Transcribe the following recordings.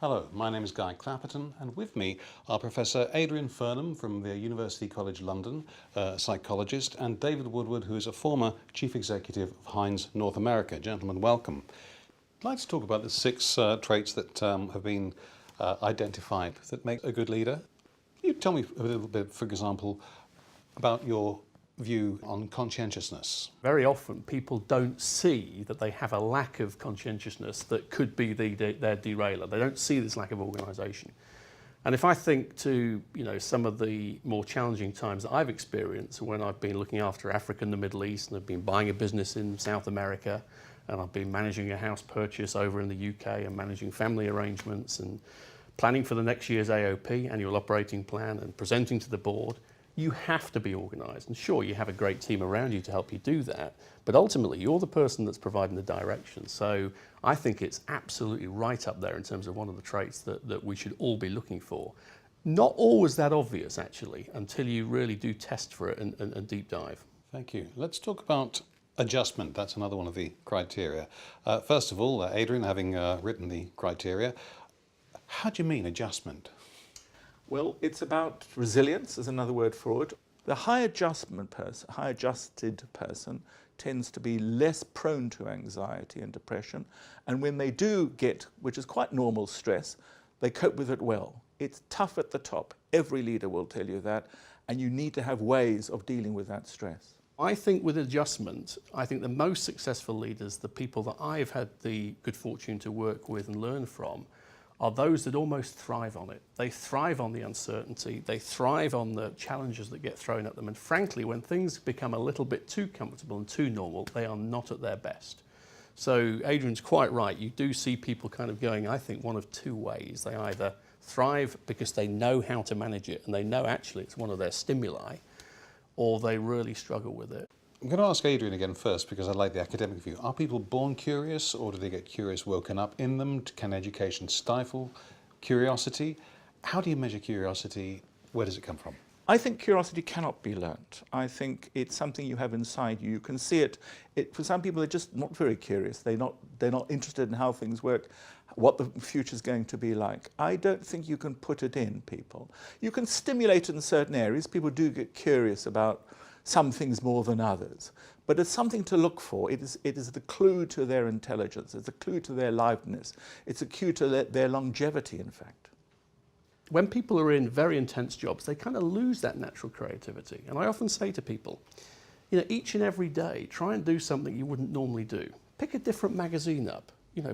Hello, my name is Guy Clapperton, and with me are Professor Adrian Furnham from the University College London, psychologist, and David Woodward, who is a former Chief Executive of Heinz North America. Gentlemen, welcome. I'd like to talk about the six traits that have been identified that make a good leader. Can you tell me a little bit, for example, about your view on conscientiousness? Very often people don't see that they have a lack of conscientiousness that could be their derailer. They don't see this lack of organisation. And if I think to some of the more challenging times that I've experienced when I've been looking after Africa and the Middle East, and I've been buying a business in South America, and I've been managing a house purchase over in the UK and managing family arrangements and planning for the next year's AOP, annual operating plan, and presenting to the board, you have to be organised. And sure, you have a great team around you to help you do that, but ultimately you're the person that's providing the direction. So I think it's absolutely right up there in terms of one of the traits that we should all be looking for. Not always that obvious, actually, until you really do test for it and deep dive. Thank you. Let's talk about adjustment. That's another one of the criteria. First of all, Adrian, having written the criteria, how do you mean adjustment? Well, it's about resilience, is another word for it. The high adjusted person tends to be less prone to anxiety and depression, and when they do get, which is quite normal, stress, they cope with it well. It's tough at the top. Every leader will tell you that, and you need to have ways of dealing with that stress. I think with adjustment, I think the most successful leaders, the people that I've had the good fortune to work with and learn from, are those that almost thrive on it. They thrive on the uncertainty, they thrive on the challenges that get thrown at them, and frankly, when things become a little bit too comfortable and too normal, they are not at their best. So Adrian's quite right, you do see people kind of going, I think, one of two ways. They either thrive because they know how to manage it and they know actually it's one of their stimuli, or they really struggle with it. I'm going to ask Adrian again first because I like the academic view. Are people born curious, or do they get curious woken up in them? Can education stifle curiosity? How do you measure curiosity? Where does it come from? I think curiosity cannot be learnt. I think it's something you have inside you. You can see it. For some people, they're just not very curious. They're not interested in how things work, what the future's going to be like. I don't think you can put it in people. You can stimulate it in certain areas. People do get curious about some things more than others, but it's something to look for. It is the clue to their intelligence, it's a clue to their liveliness, it's a clue to their longevity, in fact. When people are in very intense jobs, they kind of lose that natural creativity. And I often say to people, each and every day, try and do something you wouldn't normally do. Pick a different magazine up,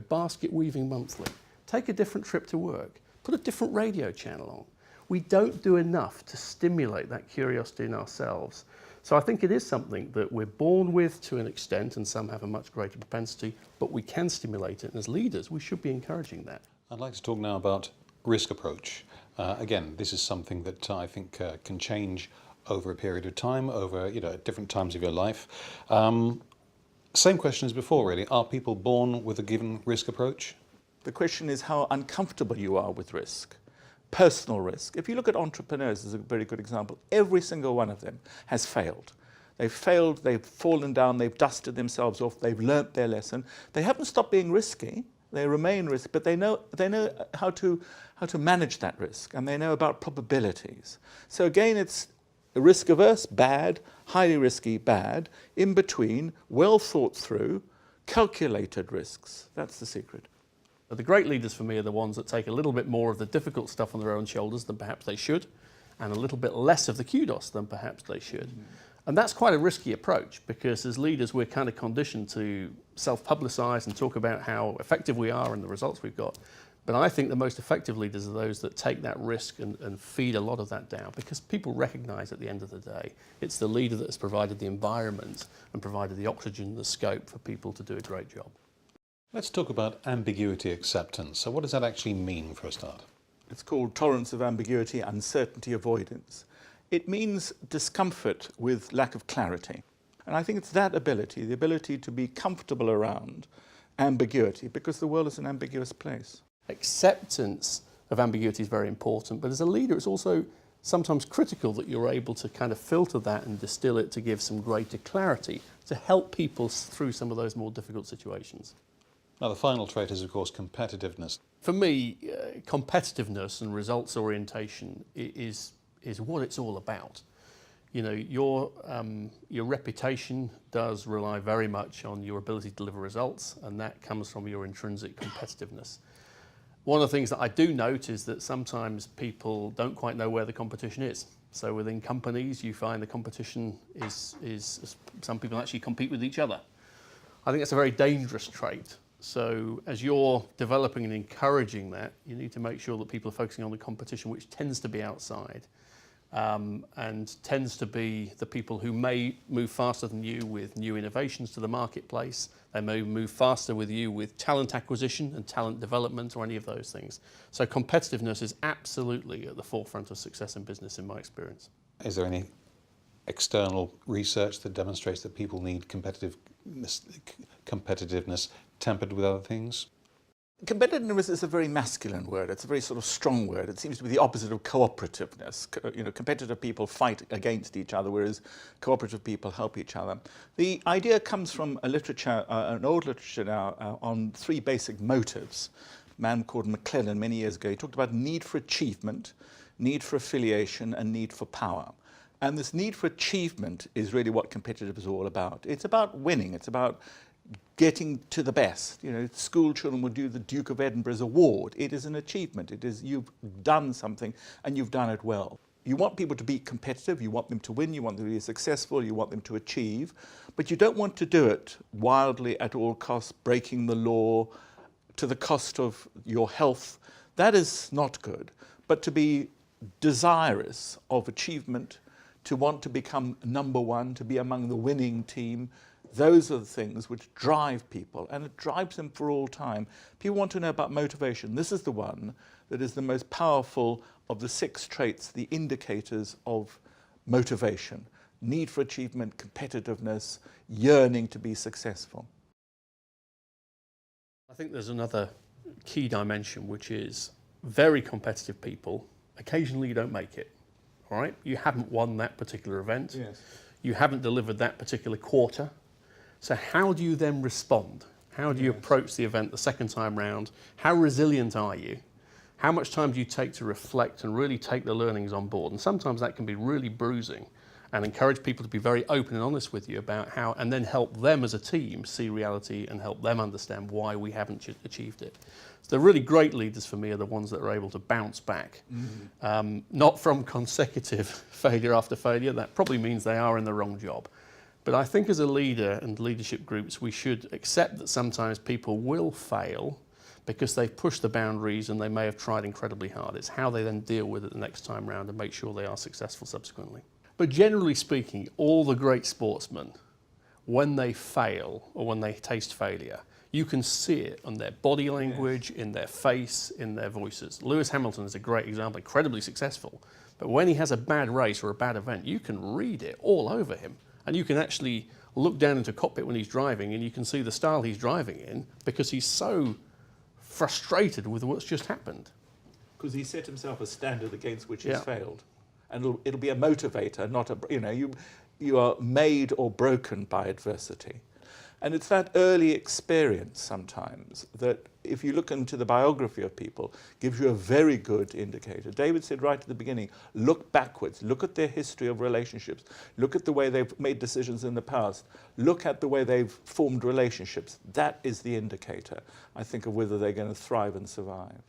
Basket Weaving Monthly. Take a different trip to work. Put a different radio channel on. We don't do enough to stimulate that curiosity in ourselves. So I think it is something that we're born with to an extent, and some have a much greater propensity, but we can stimulate it, and as leaders we should be encouraging that. I'd like to talk now about risk approach. Again, this is something that I think can change over a period of time, over at different times of your life. Same question as before, really. Are people born with a given risk approach? The question is how uncomfortable you are with risk. Personal risk. If you look at entrepreneurs as a very good example, every single one of them has failed. They've failed, they've fallen down, they've dusted themselves off, they've learnt their lesson. They haven't stopped being risky, they remain risky, but they know how to manage that risk, and they know about probabilities. So again, it's risk averse, bad, highly risky, bad, in between, well thought through, calculated risks. That's the secret. But the great leaders for me are the ones that take a little bit more of the difficult stuff on their own shoulders than perhaps they should, and a little bit less of the kudos than perhaps they should. And that's quite a risky approach, because as leaders we're kind of conditioned to self-publicise and talk about how effective we are and the results we've got. But I think the most effective leaders are those that take that risk and feed a lot of that down, because people recognise at the end of the day it's the leader that has provided the environment and provided the oxygen, the scope for people to do a great job. Let's talk about ambiguity acceptance. So what does that actually mean for a start? It's called tolerance of ambiguity, uncertainty avoidance. It means discomfort with lack of clarity. And I think it's that ability, the ability to be comfortable around ambiguity, because the world is an ambiguous place. Acceptance of ambiguity is very important, but as a leader it's also sometimes critical that you're able to kind of filter that and distill it to give some greater clarity to help people through some of those more difficult situations. Now the final trait is of course competitiveness. For me, competitiveness and results orientation is what it's all about. You know, your reputation does rely very much on your ability to deliver results, and that comes from your intrinsic competitiveness. One of the things that I do note is that sometimes people don't quite know where the competition is. So within companies, you find the competition is some people actually compete with each other. I think that's a very dangerous trait. So as you're developing and encouraging that, you need to make sure that people are focusing on the competition, which tends to be outside, and tends to be the people who may move faster than you with new innovations to the marketplace. They may move faster with you with talent acquisition and talent development or any of those things. So competitiveness is absolutely at the forefront of success in business, in my experience. Is there any external research that demonstrates that people need competitiveness tempered with other things? Competitiveness is a very masculine word. It's a very sort of strong word. It seems to be the opposite of cooperativeness. You know, competitive people fight against each other, whereas cooperative people help each other. The idea comes from a literature, an old literature now, on three basic motives. A man called McClellan many years ago, he talked about need for achievement, need for affiliation, and need for power. And this need for achievement is really what competitive is all about. It's about winning. It's about getting to the best. You know, school children would do the Duke of Edinburgh's award. It is an achievement. It is, you've done something and you've done it well. You want people to be competitive, you want them to win, you want them to be successful, you want them to achieve, but you don't want to do it wildly at all costs, breaking the law, to the cost of your health. That is not good. But to be desirous of achievement, to want to become number one, to be among the winning team, those are the things which drive people, and it drives them for all time. People want to know about motivation. This is the one that is the most powerful of the 6 traits, the indicators of motivation. Need for achievement, competitiveness, yearning to be successful. I think there's another key dimension, which is very competitive people. Occasionally you don't make it, all right? You haven't won that particular event. Yes. You haven't delivered that particular quarter. So how do you then respond? How do you approach the event the second time round? How resilient are you? How much time do you take to reflect and really take the learnings on board? And sometimes that can be really bruising, and encourage people to be very open and honest with you about how, and then help them as a team see reality and help them understand why we haven't achieved it. So the really great leaders for me are the ones that are able to bounce back, not from consecutive failure after failure. That probably means they are in the wrong job. But I think as a leader and leadership groups, we should accept that sometimes people will fail because they've pushed the boundaries and they may have tried incredibly hard. It's how they then deal with it the next time round and make sure they are successful subsequently. But generally speaking, all the great sportsmen, when they fail or when they taste failure, you can see it on their body language, in their face, in their voices. Lewis Hamilton is a great example, incredibly successful. But when he has a bad race or a bad event, you can read it all over him. And you can actually look down into a cockpit when he's driving and you can see the style he's driving in because he's so frustrated with what's just happened. Because he set himself a standard against which he's failed. And it'll be a motivator, not a, you know, you are made or broken by adversity. And it's that early experience sometimes that, if you look into the biography of people, gives you a very good indicator. David said right at the beginning, look backwards, look at their history of relationships, look at the way they've made decisions in the past, look at the way they've formed relationships. That is the indicator, I think, of whether they're going to thrive and survive.